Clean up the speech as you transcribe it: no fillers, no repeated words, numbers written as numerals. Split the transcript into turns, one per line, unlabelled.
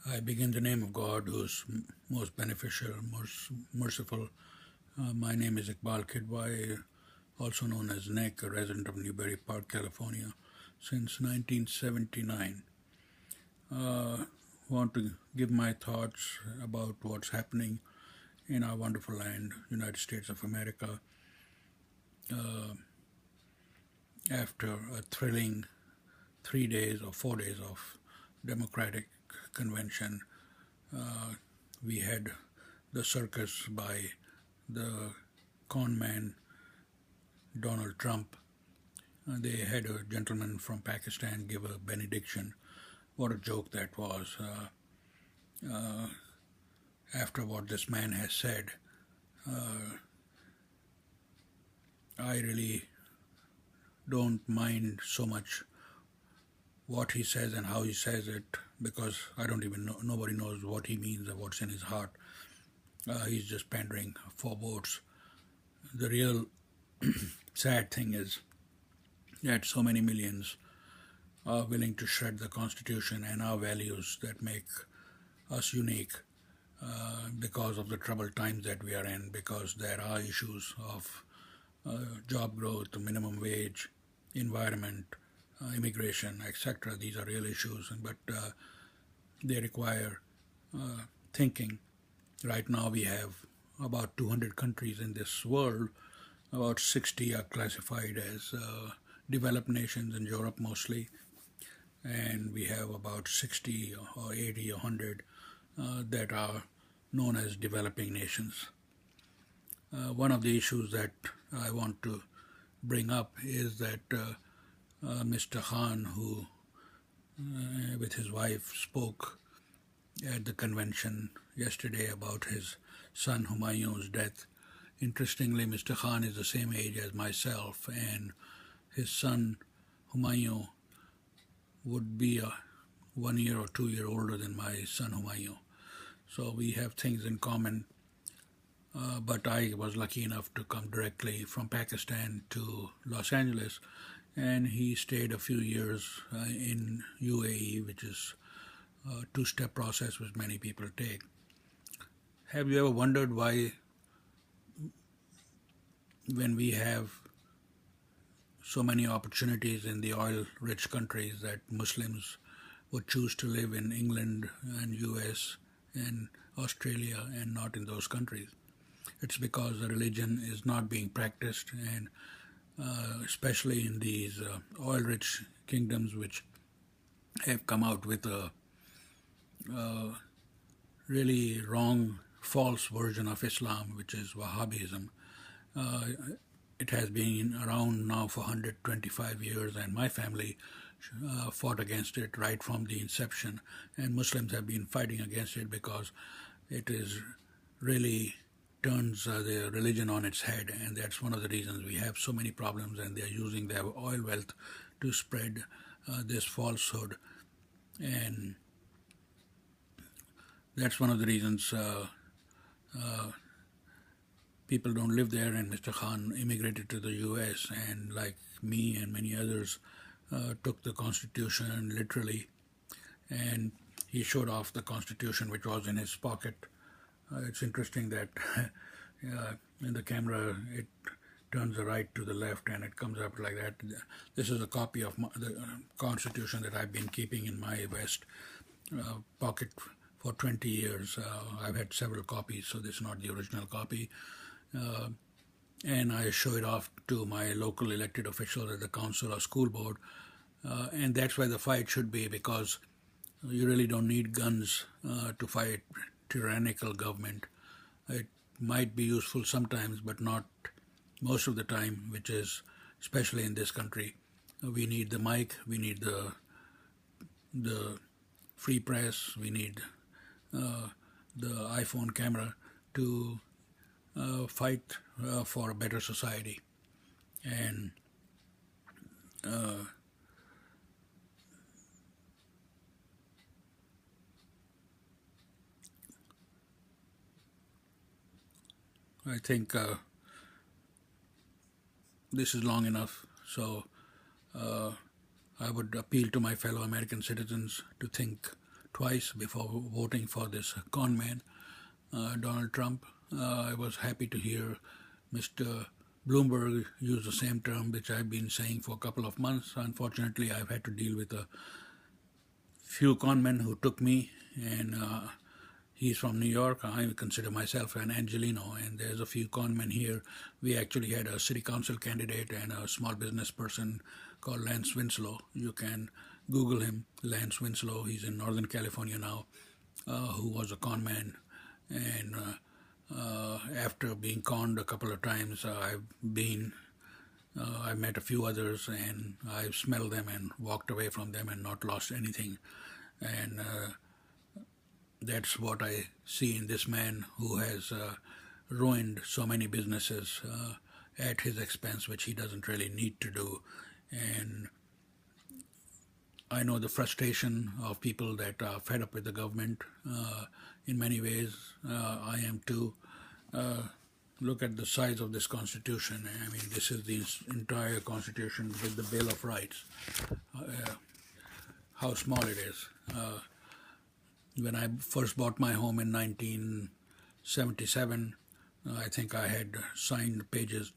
I begin in the name of God, who is most beneficial, most merciful. My name is Iqbal Kidwai, also known as Nick, a resident of Newbury Park, California, since 1979. Want to give my thoughts about what's happening in our wonderful land, United States of America, after a thrilling 3 days or 4 days of Democratic convention. We had the circus by the con man Donald Trump. They had a gentleman from Pakistan give a benediction. What a joke that was. After what this man has said, I really don't mind so much what he says and how he says it, because I don't even know, nobody knows what he means or what's in his heart. He's just pandering for votes. The real sad thing is that so many millions are willing to shred the Constitution and our values that make us unique, because of the troubled times that we are in, because there are issues of job growth, minimum wage, environment, immigration, etc. These are real issues, but they require thinking. Right now we have about 200 countries in this world. About 60 are classified as developed nations in Europe mostly, and we have about 60 or 80 or 100 that are known as developing nations. One of the issues that I want to bring up is that Mr. Khan, who with his wife spoke at the convention yesterday about his son Humayun's death. Interestingly, Mr. Khan is the same age as myself, and his son Humayun would be 1 year or 2 years older than my son Humayun. So we have things in common. But I was lucky enough to come directly from Pakistan to Los Angeles, and he stayed a few years in UAE, which is a two-step process which many people take. Have you ever wondered why, when we have so many opportunities in the oil-rich countries, that Muslims would choose to live in England and US and Australia and not in those countries? It's because the religion is not being practiced, and especially in these oil-rich kingdoms which have come out with a really wrong, false version of Islam, which is Wahhabism. It has been around now for 125 years, and my family fought against it right from the inception, and Muslims have been fighting against it because it is really turns the religion on its head, and that's one of the reasons we have so many problems, and they're using their oil wealth to spread this falsehood. And that's one of the reasons people don't live there, and Mr. Khan immigrated to the US, and like me and many others took the Constitution literally, and he showed off the Constitution which was in his pocket. It's interesting that in the camera it turns the right to the left and it comes up like that. This is a copy of the Constitution that I've been keeping in my vest pocket for 20 years. I've had several copies, so this is not the original copy. And I show it off to my local elected officials at the council or school board. And that's where the fight should be, because you really don't need guns to fight tyrannical government. It might be useful sometimes, but not most of the time, which is especially in this country. We need the mic, we need the free press, we need the iPhone camera to fight for a better society. And I think this is long enough, so I would appeal to my fellow American citizens to think twice before voting for this con man, Donald Trump. I was happy to hear Mr. Bloomberg use the same term which I've been saying for a couple of months. Unfortunately, I've had to deal with a few conmen who took me, and he's from New York. I consider myself an Angelino, and there's a few conmen here. We actually had a city council candidate and a small business person called Lance Winslow. You can Google him, Lance Winslow. He's in Northern California now, who was a conman. And after being conned a couple of times, I've met a few others, and I've smelled them and walked away from them and not lost anything. And that's what I see in this man who has ruined so many businesses at his expense, which he doesn't really need to do. And I know the frustration of people that are fed up with the government. In many ways, I am too. Look at the size of this Constitution. I mean, this is the entire Constitution with the Bill of Rights. How small it is. When I first bought my home in 1977, I think I had signed 10 pages